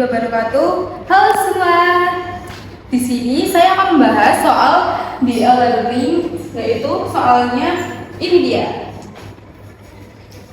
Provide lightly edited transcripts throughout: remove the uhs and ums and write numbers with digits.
wabarakatuh. Halo semua. Di sini saya akan membahas soal di e-learning, yaitu soalnya ini dia.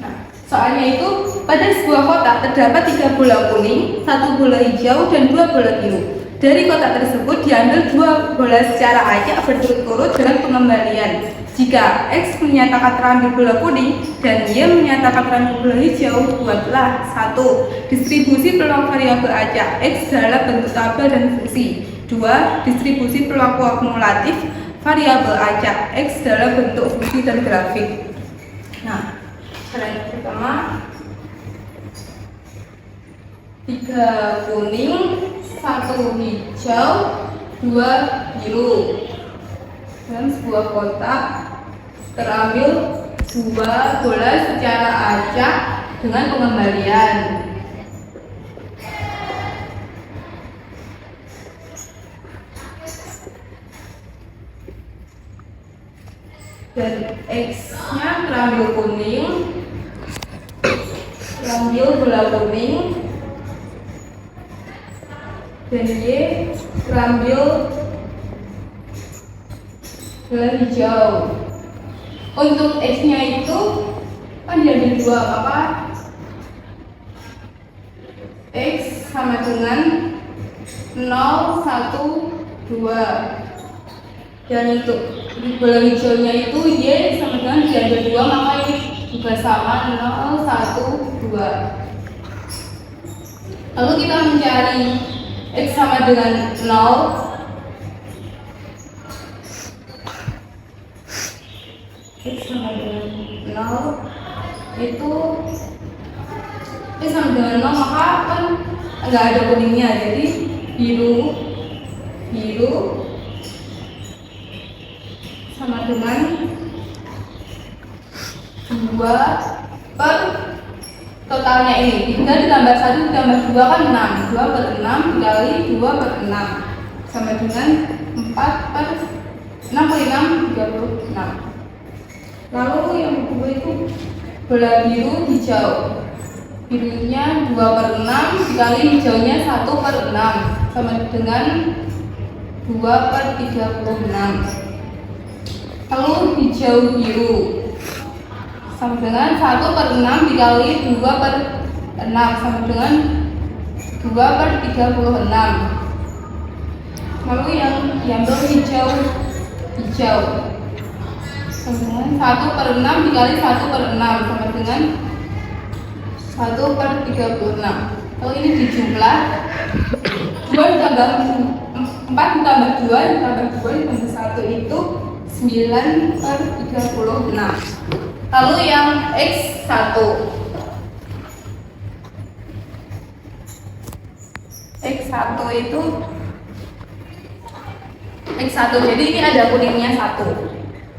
Nah, soalnya itu pada sebuah kotak terdapat 3 bola kuning, 1 bola hijau, dan 2 bola biru. Dari kotak tersebut diambil 2 bola secara acak berturut-turut dengan pengembalian. Jika X menyatakan terambil bola kuning dan Y menyatakan terambil bola hijau, buatlah 1. Distribusi peluang variabel acak X dalam bentuk tabel dan fungsi. 2. Distribusi perilaku akumulatif variabel acak X dalam bentuk fungsi dan grafik. Nah, cara yang pertama 3 kuning, 1 hijau, 2 biru. Dalam sebuah kotak terambil 2 bola secara acak dengan pengembalian. Dan X-nya terambil kuning, terambil bola kuning, dan Y terambil bola hijau. Untuk X-nya itu kan diambil 2, maka X sama dengan 0, 1, 2. Dan untuk bola hijaunya itu Y sama dengan diambil 2, maka ini juga sama 0, 1, 2. Lalu kita mencari X sama dengan 0. X sama dengan 0 itu X sama dengan 0, maka kan nggak ada kuningnya, jadi biru sama dengan 2 per totalnya ini 3 ditambah 1 ditambah 2 kan 6. 2 per 6 dikali 2 per 6 sama dengan 4 per 6 kali 6 36. Lalu yang kedua itu bola biru hijau. Birunya 2 per 6 dikali hijaunya 1 per 6 sama dengan 2 per 36. Lalu hijau biru sama dengan 1 per 6 dikali 2 per 6 sama dengan 2 per 36. Lalu yang diambil hijau sama dengan 1 per 6 dikali 1 per 6 sama dengan 1 per 36. Kalau ini dijumlah 2 ditambah 4 ditambah 2 ditambah 2 ditambah 1 itu 9 per 36. Lalu yang X1 itu X1, jadi ini ada kuningnya 1,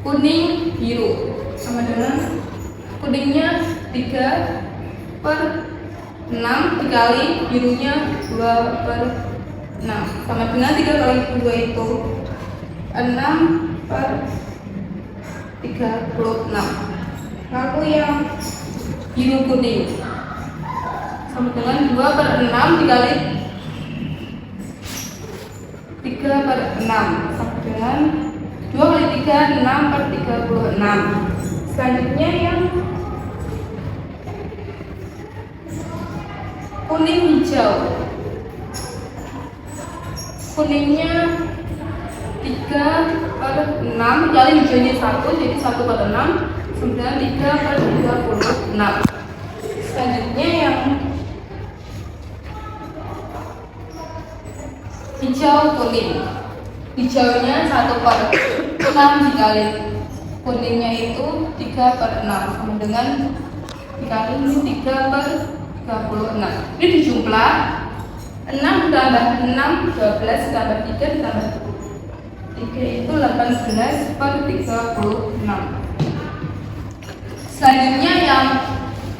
kuning biru sama dengan kuningnya 3 per 6 dikali birunya 2 per 6 sama dengan 3 kali 2 itu 6 per 36. Lalu yang biru kuning sama dengan 2 per 6 dikali 3 per 6 sama dengan 2 kali 3, 6 per 36. Selanjutnya yang kuning hijau. Kuningnya 3 per 6 dikali hijaunya 1, jadi 1 per 6 sama dengan 3 per 36. Selanjutnya yang hijau kuning. Hijaunya 1 per 6 dikali kuningnya itu 3 per 6 sama dengan dikali 3 per 36. Ini dijumlah 6 tambah 6 12 tambah 3 ditambah 3 itu 18 per 36. Selanjutnya yang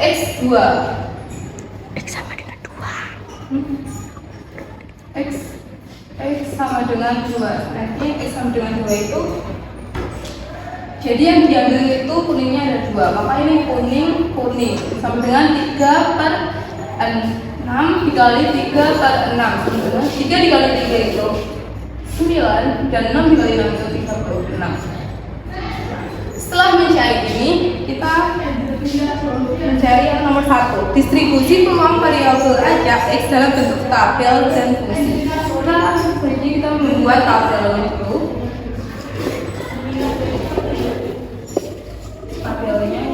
X2. X sama dengan 2. X sama dengan 2. Nanti X sama dengan 2 itu, jadi yang diambil itu kuningnya ada 2, maka ini kuning sama dengan 3 per 6 dikali 3 per 6 sebenarnya 3 dikali 3 itu 9 dan 6 dikali 6 itu 36. Setelah mencari ini kita mencari yang nomor 1, distribusi peluang variabel acak X dalam bentuk tabel dan fungsi. Jadi kita membuat tabel itu. Tabelnya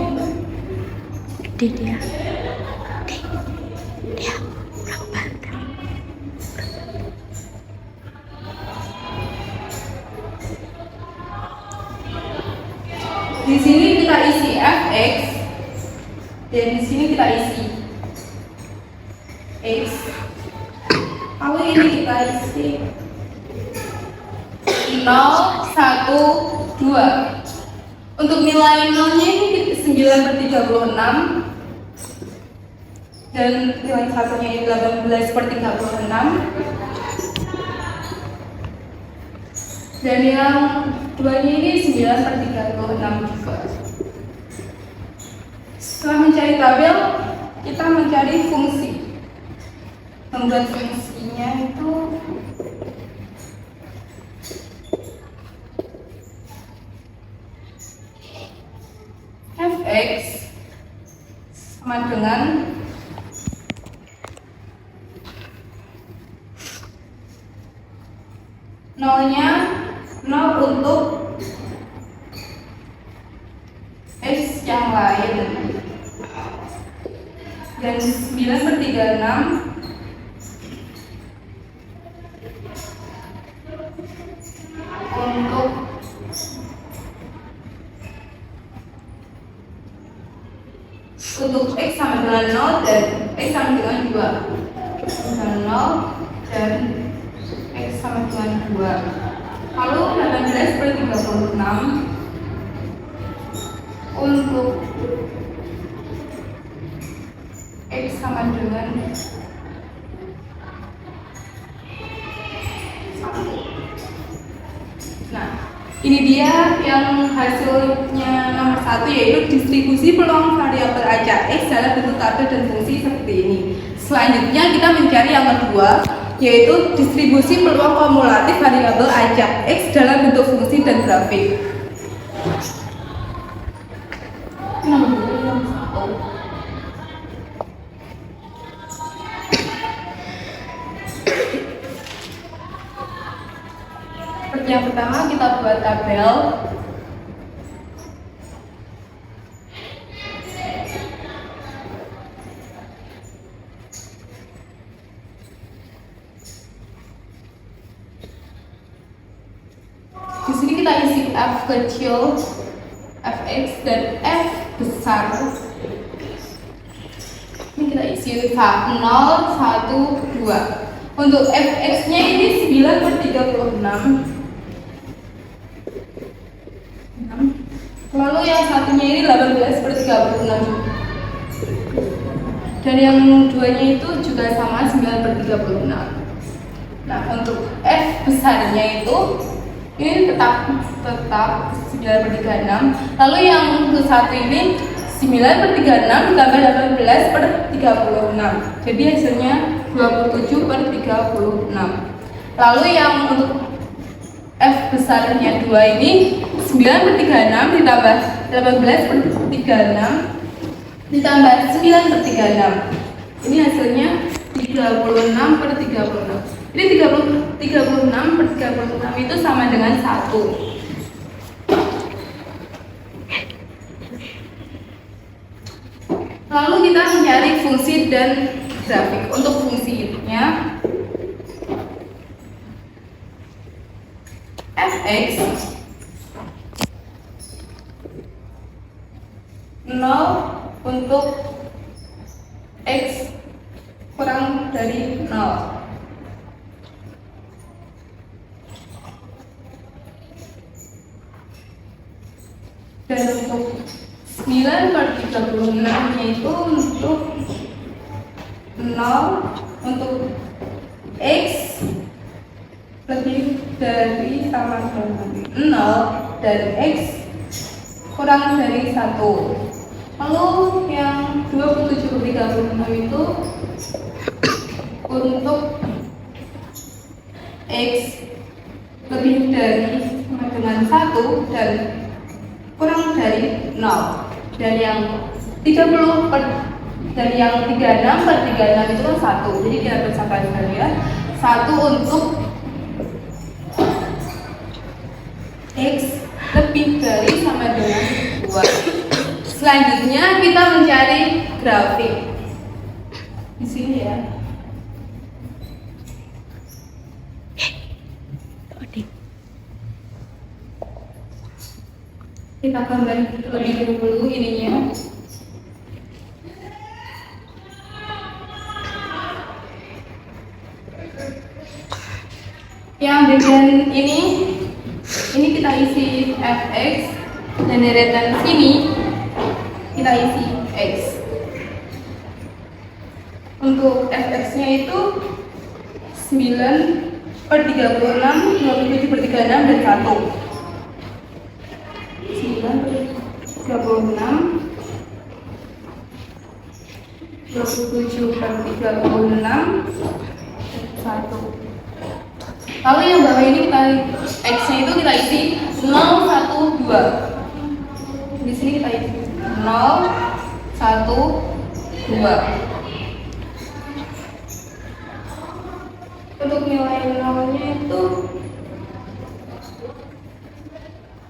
dia kurang banget. Di sini kita isi fx dan di sini kita isi x. Kalau ini kita isi 0, 1, 2. Untuk nilai 0 nya ini 9/36 dan nilai satunya ini 18/36 dan yang duanya ini 9/36 juga. Setelah mencari tabel, kita mencari fungsi. Membuat fungsinya itu fx sama dengan nolnya 0 untuk x yang lain dan 9/36 untuk x sama dengan 0 dan x sama dengan 2 dengan 0 dan x sama dengan 2. Lalu 18/36 untuk x sama dengan 1. Nah, ini dia yang hasilnya nomor 1, yaitu distribusi peluang variabel acak X dalam bentuk tabel dan fungsi seperti ini. Selanjutnya kita mencari yang kedua, yaitu distribusi peluang kumulatif variabel acak X dalam bentuk fungsi dan grafik. Yang pertama kita buat tabel. Di sini kita isi f kecil, fx dan f besar. Ini kita isi 0, 1, 2. Untuk fx-nya ini 9/36. Lalu yang satunya ini 18/36 dan yang duanya itu juga sama 9/36. Nah, untuk f besarnya itu ini tetap 9/36. Lalu yang ke satu ini 9/36 ditambah 18/36. Jadi hasilnya 27/36. Lalu yang untuk f besarnya 2 ini 9/36 ditambah 18/36 ditambah 9/36. Ini hasilnya 36/36. Ini 36/36 itu sama dengan 1. Lalu kita mencari fungsi dan grafik. Untuk fungsinya fx 0 untuk x kurang dari 0. Dan untuk 9/36 itu untuk 0 untuk x lebih dari sama dengan 0 dan x kurang dari 1. Lalu yang 27/36 itu untuk X lebih dari sama dengan 1 dan kurang dari 0. Dan yang 36/36 itu kan 1. Jadi kita pisahkan saja 1 untuk X lebih dari sama dengan 2. Selanjutnya kita mencari grafik di sini ya. Kita gambar lebih dulu ininya. Yang bagian ini kita isi fx dan deretan sini kita isi x. Untuk fx-nya itu 9/36, 27/36 dan 1. 9/36, 27/36, 1. Lalu yang bawah ini kita x-nya itu kita isi 0, 1, 2. Di sini kita isi 0, 1, 2. Untuk nilai nolnya itu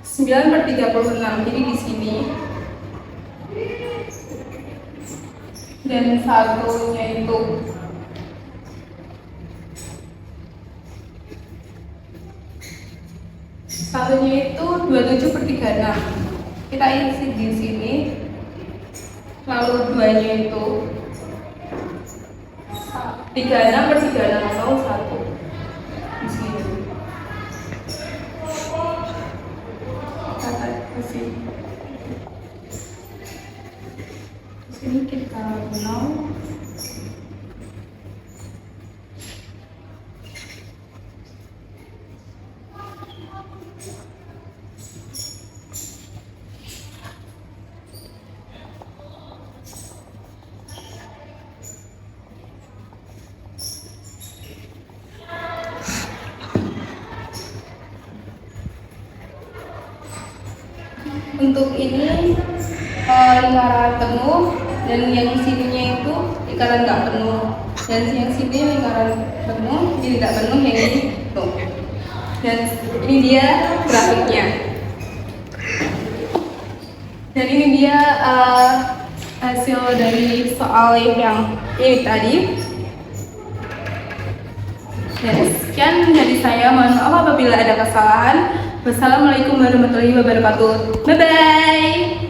9/36, jadi di sini. Dan satunya itu satunya itu 27/36. Kita isi di sini. Lalu 2-nya itu 36/36, 1 di sini. Kata kasih. Di sini kita 0. Untuk ini lingkaran penuh dan yang sininya itu lingkaran nggak penuh, dan yang sini lingkaran penuh, ini tidak penuh, yang ini tuh. Dan ini dia grafiknya. Dan ini dia hasil dari soal yang ini tadi. Dan sekian dari saya, mohon maaf apabila ada kesalahan. Wassalamualaikum warahmatullahi wabarakatuh. Bye bye.